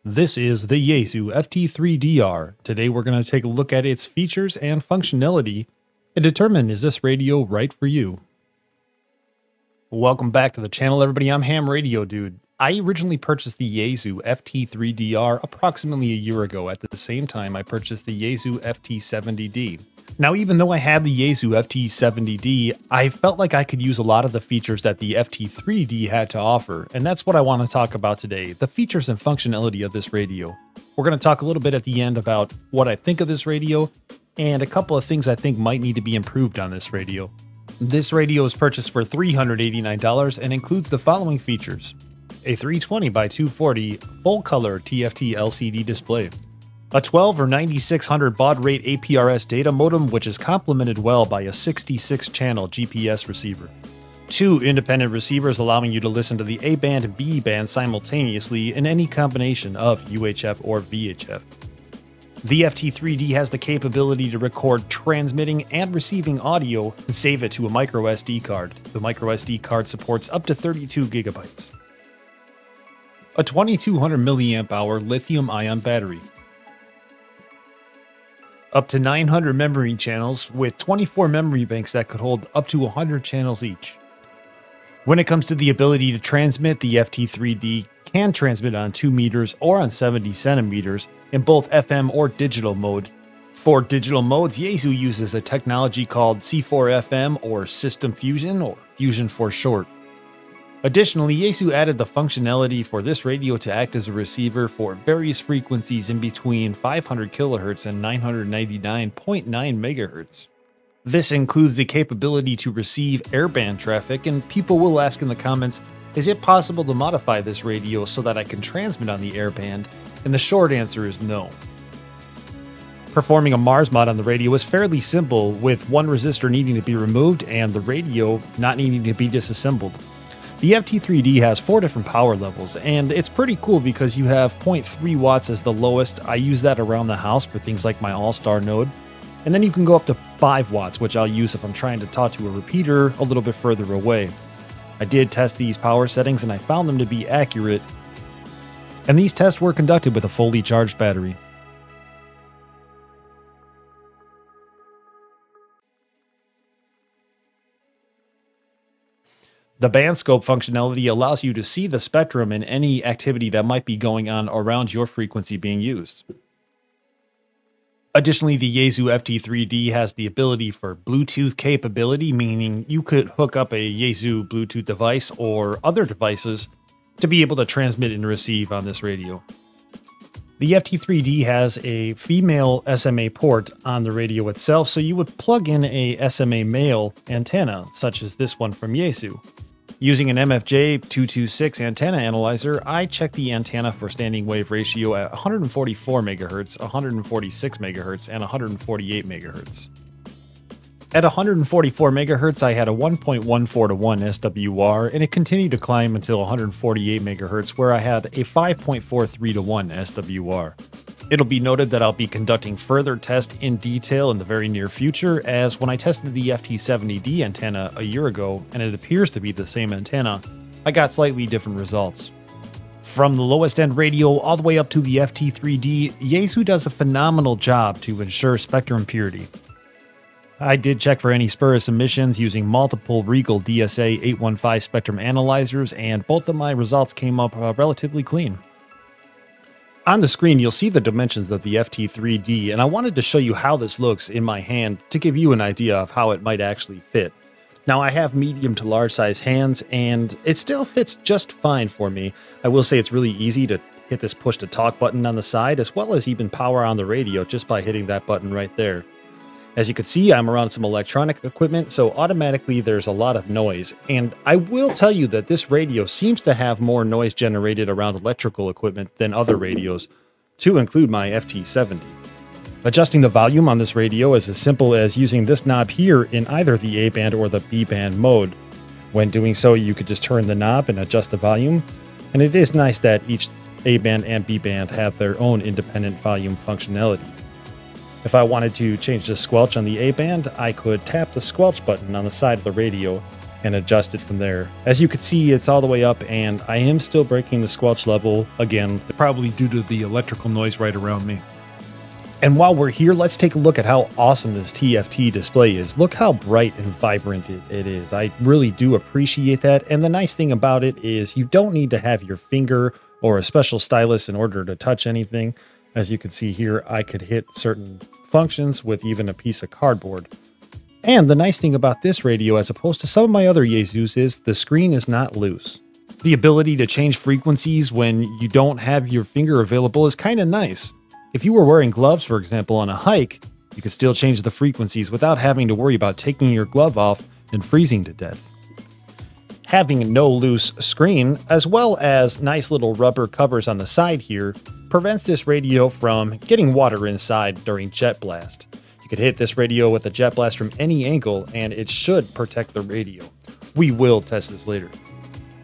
This is the Yaesu FT-3DR. Today we're going to take a look at its features and functionality and determine, is this radio right for you? Welcome back to the channel, everybody. I'm Ham Radio Dude. I originally purchased the Yaesu FT-3DR approximately a year ago. At the same time, I purchased the Yaesu FT-70D. Now, even though I had the Yaesu FT-70D, I felt like I could use a lot of the features that the FT-3D had to offer, and that's what I want to talk about today, the features and functionality of this radio. We're going to talk a little bit at the end about what I think of this radio, and a couple of things I think might need to be improved on this radio. This radio is purchased for $389 and includes the following features: a 320 by 240 full-color TFT LCD display, a 12 or 9600 baud rate APRS data modem, which is complemented well by a 66-channel GPS receiver, 2 independent receivers allowing you to listen to the A-band and B-band simultaneously in any combination of UHF or VHF. The FT-3D has the capability to record transmitting and receiving audio and save it to a micro SD card. The micro SD card supports up to 32 gigabytes. A 2200 mAh lithium-ion battery. Up to 900 memory channels with 24 memory banks that could hold up to 100 channels each. When it comes to the ability to transmit, the FT-3D can transmit on 2 meters or on 70 centimeters in both FM or digital mode. For digital modes, Yaesu uses a technology called C4FM or System Fusion, or Fusion for short. Additionally, Yaesu added the functionality for this radio to act as a receiver for various frequencies in between 500 kHz and 999.9 MHz. This includes the capability to receive airband traffic, and people will ask in the comments, is it possible to modify this radio so that I can transmit on the airband? And the short answer is no. Performing a Mars mod on the radio is fairly simple, with one resistor needing to be removed and the radio not needing to be disassembled. The FT-3D has 4 different power levels, and it's pretty cool because you have 0.3 watts as the lowest. I use that around the house for things like my All-Star node. And then you can go up to 5 watts, which I'll use if I'm trying to talk to a repeater a little bit further away. I did test these power settings and I found them to be accurate, and these tests were conducted with a fully charged battery. The band scope functionality allows you to see the spectrum and any activity that might be going on around your frequency being used. Additionally, the Yaesu FT-3D has the ability for Bluetooth capability, meaning you could hook up a Yaesu Bluetooth device or other devices to be able to transmit and receive on this radio. The FT-3D has a female SMA port on the radio itself, so you would plug in a SMA male antenna, such as this one from Yaesu. Using an MFJ226 antenna analyzer, I checked the antenna for standing wave ratio at 144 MHz, 146 MHz, and 148 MHz. At 144 MHz, I had a 1.14 to 1 SWR, and it continued to climb until 148 MHz, where I had a 5.43 to 1 SWR. It'll be noted that I'll be conducting further tests in detail in the very near future, as when I tested the FT-70D antenna a year ago, and it appears to be the same antenna, I got slightly different results. From the lowest end radio all the way up to the FT-3D, Yaesu does a phenomenal job to ensure spectrum purity. I did check for any spurious emissions using multiple Regal DSA 815 spectrum analyzers, and both of my results came up relatively clean. On the screen, you'll see the dimensions of the FT-3D, and I wanted to show you how this looks in my hand to give you an idea of how it might actually fit. Now, I have medium to large size hands, and it still fits just fine for me. I will say it's really easy to hit this push to talk button on the side, as well as even power on the radio just by hitting that button right there. As you can see, I'm around some electronic equipment, so automatically there's a lot of noise. And I will tell you that this radio seems to have more noise generated around electrical equipment than other radios, to include my FT-70. Adjusting the volume on this radio is as simple as using this knob here in either the A-band or the B-band mode. When doing so, you could just turn the knob and adjust the volume, and it is nice that each A-band and B-band have their own independent volume functionalities. If I wanted to change the squelch on the A-band, I could tap the squelch button on the side of the radio, and adjust it from there. As you can see, it's all the way up, and I am still breaking the squelch level again, probably due to the electrical noise right around me. And while we're here, let's take a look at how awesome this TFT display is. Look how bright and vibrant it is. I really do appreciate that. And the nice thing about it is you don't need to have your finger or a special stylus in order to touch anything. As you can see here, I could hit certain functions with even a piece of cardboard. And the nice thing about this radio, as opposed to some of my other Yaesus, is the screen is not loose. The ability to change frequencies when you don't have your finger available is kind of nice. If you were wearing gloves, for example, on a hike, you could still change the frequencies without having to worry about taking your glove off and freezing to death. Having no loose screen, as well as nice little rubber covers on the side here, prevents this radio from getting water inside during jet blast. You could hit this radio with a jet blast from any angle, and it should protect the radio. We will test this later.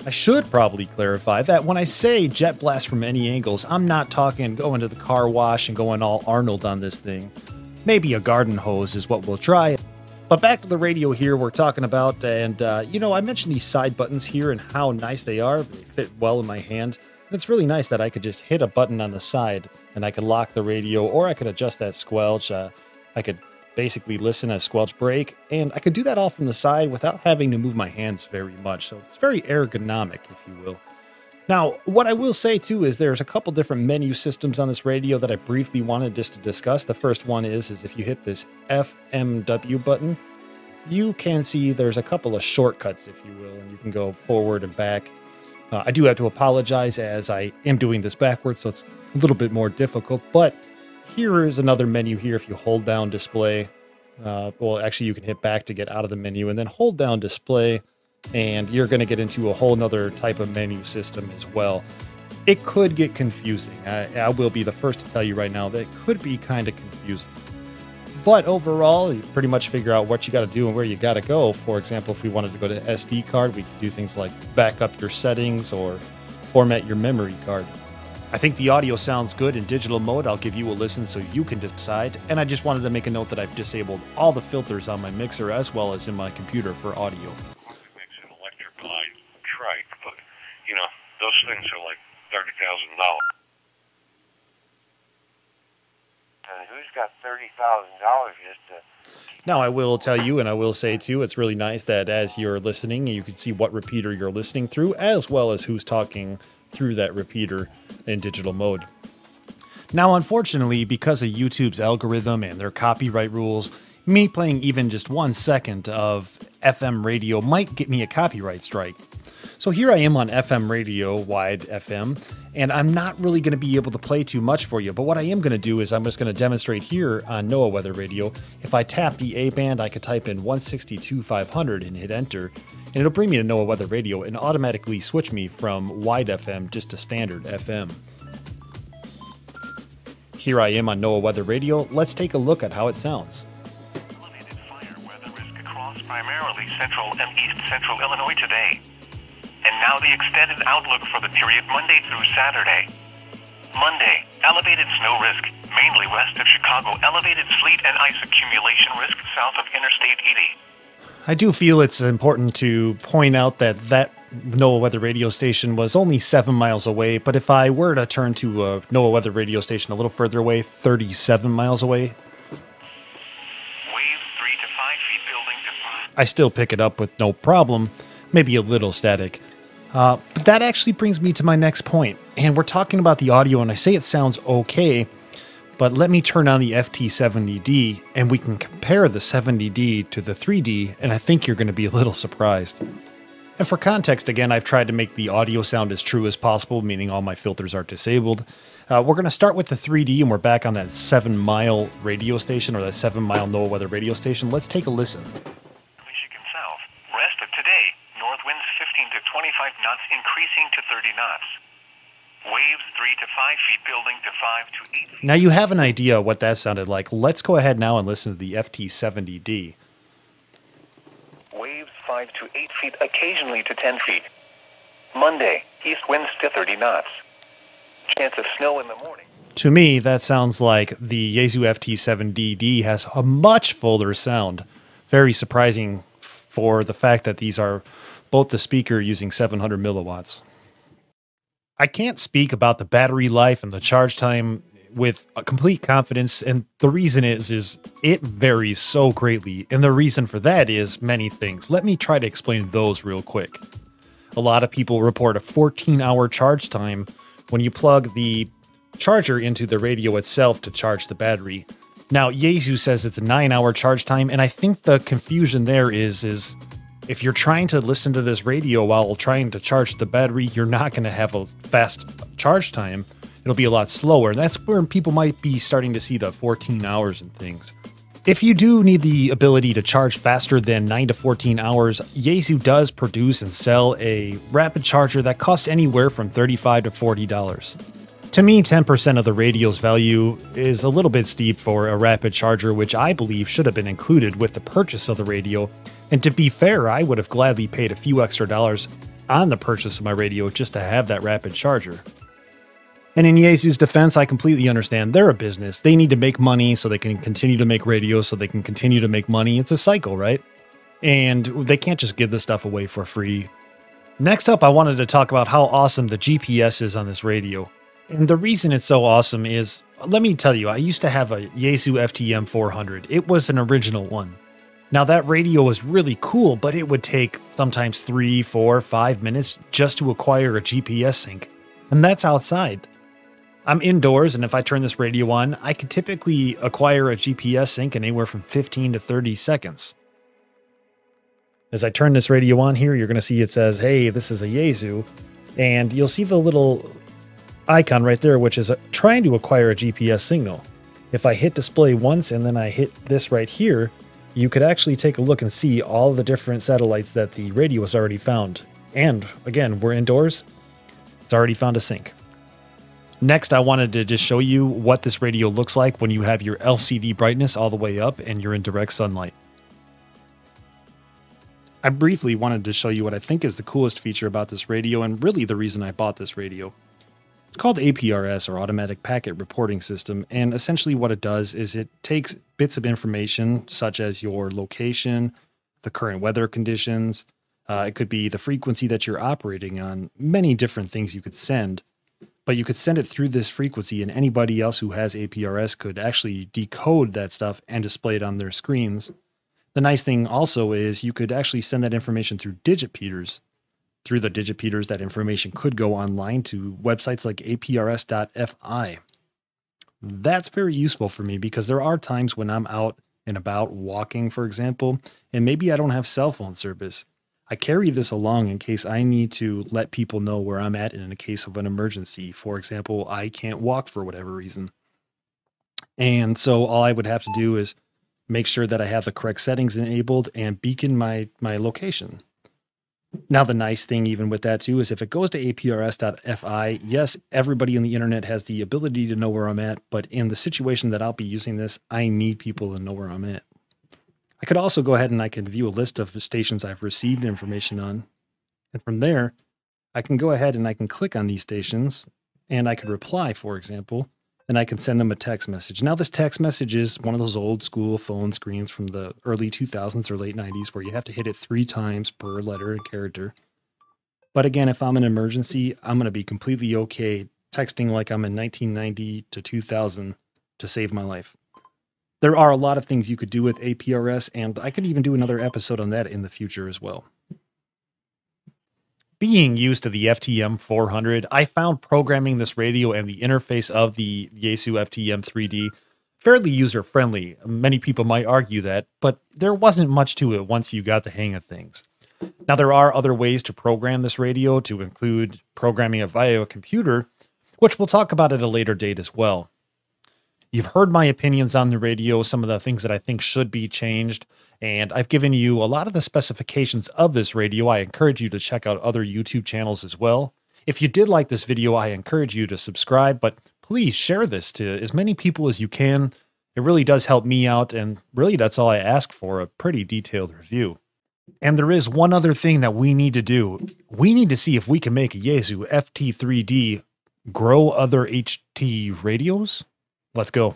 I should probably clarify that when I say jet blast from any angles, I'm not talking going to the car wash and going all Arnold on this thing. Maybe a garden hose is what we'll try. But back to the radio here we're talking about, and you know, I mentioned these side buttons here and how nice they are. They fit well in my hand. And it's really nice that I could just hit a button on the side and I could lock the radio, or I could adjust that squelch. I could basically listen as squelch break, and I could do that all from the side without having to move my hands very much. So it's very ergonomic, if you will. Now, what I will say too is there's a couple different menu systems on this radio that I briefly wanted just to discuss. The first one is if you hit this FMW button, you can see there's a couple of shortcuts, if you will, and you can go forward and back. I do have to apologize as I am doing this backwards, so it's a little bit more difficult, but here is another menu here. If you hold down display, well, actually you can hit back to get out of the menu and then hold down display, and you're going to get into a whole nother type of menu system as well. It could get confusing. I will be the first to tell you right now that it could be kind of confusing. But overall, you pretty much figure out what you got to do and where you got to go. For example, if we wanted to go to SD card, we could do things like back up your settings or format your memory card. I think the audio sounds good in digital mode. I'll give you a listen so you can decide. And I just wanted to make a note that I've disabled all the filters on my mixer as well as in my computer for audio. Mix an electric line trike, but you know, those things are like $30,000. And who's got $30,000 just to... Now, I will tell you, and I will say too, it's really nice that as you're listening, you can see what repeater you're listening through, as well as who's talking through that repeater in digital mode. Now, unfortunately, because of YouTube's algorithm and their copyright rules, me playing even just 1 second of FM radio might get me a copyright strike. So here I am on FM radio, wide FM, and I'm not really going to be able to play too much for you, but what I am going to do is I'm just going to demonstrate here on NOAA Weather Radio. If I tap the A band, I could type in 162.500 and hit enter, and it'll bring me to NOAA Weather Radio and automatically switch me from wide FM just to standard FM. Here I am on NOAA Weather Radio. Let's take a look at how it sounds. Elevated fire weather risk across primarily central and east central Illinois today. And now the extended outlook for the period Monday through Saturday. Monday, elevated snow risk, mainly west of Chicago. Elevated sleet and ice accumulation risk south of Interstate 80. I do feel it's important to point out that NOAA Weather Radio station was only 7 miles away, but if I were to turn to a NOAA Weather Radio station a little further away, 37 miles away, Waves 3 to 5 feet building to 5. I still pick it up with no problem, maybe a little static. But that actually brings me to my next point, and we're talking about the audio, and I say it sounds okay, but let me turn on the FT-70D, and we can compare the 70D to the 3D, and I think you're going to be a little surprised. And for context, again, I've tried to make the audio sound as true as possible, meaning all my filters are disabled. We're going to start with the 3D, and we're back on that 7-mile radio station, or that 7-mile NOAA Weather Radio station. Let's take a listen. Michigan south. Rest of today, north winds 15 to 25 knots increasing to 30 knots. Waves 3 to 5 feet building to 5 to 8 feet. Now you have an idea what that sounded like. Let's go ahead now and listen to the FT-70D. Waves 5 to 8 feet, occasionally to 10 feet. Monday, east winds to 30 knots. Chance of snow in the morning. To me, that sounds like the Yaesu FT-7DD has a much fuller sound. Very surprising for the fact that these are both the speaker using 700 milliwatts. I can't speak about the battery life and the charge time with a complete confidence, and the reason is it varies so greatly, and the reason for that is many things. Let me try to explain those real quick. A lot of people report a 14-hour charge time when you plug the charger into the radio itself to charge the battery. Now, Yaesu says it's a 9-hour charge time, and I think the confusion there is if you're trying to listen to this radio while trying to charge the battery, you're not going to have a fast charge time. It'll be a lot slower, and that's where people might be starting to see the 14 hours and things. If you do need the ability to charge faster than 9 to 14 hours, Yaesu does produce and sell a rapid charger that costs anywhere from $35 to $40. To me, 10% of the radio's value is a little bit steep for a rapid charger, which I believe should have been included with the purchase of the radio. And to be fair, I would have gladly paid a few extra dollars on the purchase of my radio just to have that rapid charger. And in Yaesu's defense, I completely understand. They're a business. They need to make money so they can continue to make radios, so they can continue to make money. It's a cycle, right? And they can't just give this stuff away for free. Next up, I wanted to talk about how awesome the GPS is on this radio. And the reason it's so awesome is, let me tell you, I used to have a Yaesu FTM-400. It was an original one. Now that radio was really cool, but it would take sometimes 3, 4, 5 minutes just to acquire a GPS sync. And that's outside. I'm indoors, and if I turn this radio on, I could typically acquire a GPS sync in anywhere from 15 to 30 seconds. As I turn this radio on here, you're going to see it says, hey, this is a Yaesu, and you'll see the little icon right there, which is trying to acquire a GPS signal. If I hit display once and then I hit this right here, you could actually take a look and see all the different satellites that the radio has already found. And again, we're indoors. It's already found a sync. Next, I wanted to just show you what this radio looks like when you have your LCD brightness all the way up and you're in direct sunlight. I briefly wanted to show you what I think is the coolest feature about this radio, and really the reason I bought this radio. It's called APRS, or Automatic Packet Reporting System, and essentially what it does is it takes bits of information such as your location, the current weather conditions, it could be the frequency that you're operating on, many different things you could send. But you could send it through this frequency, and anybody else who has APRS could actually decode that stuff and display it on their screens. The nice thing also is you could actually send that information through digitpeaters. Through the digitpeaters, that information could go online to websites like aprs.fi. That's very useful for me because there are times when I'm out and about walking, for example, and maybe I don't have cell phone service. I carry this along in case I need to let people know where I'm at in a case of an emergency. For example, I can't walk for whatever reason. And so all I would have to do is make sure that I have the correct settings enabled and beacon my location. Now, the nice thing even with that too is if it goes to aprs.fi, yes, everybody on the internet has the ability to know where I'm at, but in the situation that I'll be using this, I need people to know where I'm at. I could also go ahead and I can view a list of the stations I've received information on. And from there, I can go ahead and I can click on these stations and I could reply, for example, and I can send them a text message. Now, this text message is one of those old school phone screens from the early 2000s or late 90s where you have to hit it 3 times per letter and character. But again, if I'm in an emergency, I'm going to be completely okay texting like I'm in 1990 to 2000 to save my life. There are a lot of things you could do with APRS, and I could even do another episode on that in the future as well. Being used to the FTM-400, I found programming this radio and the interface of the Yaesu FTM-3D fairly user-friendly. Many people might argue that, but there wasn't much to it once you got the hang of things. Now, there are other ways to program this radio, to include programming it via a computer, which we'll talk about at a later date as well. You've heard my opinions on the radio, some of the things that I think should be changed, and I've given you a lot of the specifications of this radio. I encourage you to check out other YouTube channels as well. If you did like this video, I encourage you to subscribe, but please share this to as many people as you can. It really does help me out, and really that's all I ask for, a pretty detailed review. And there is one other thing that we need to do. We need to see if we can make a Yaesu FT-3D grow other HT radios. Let's go.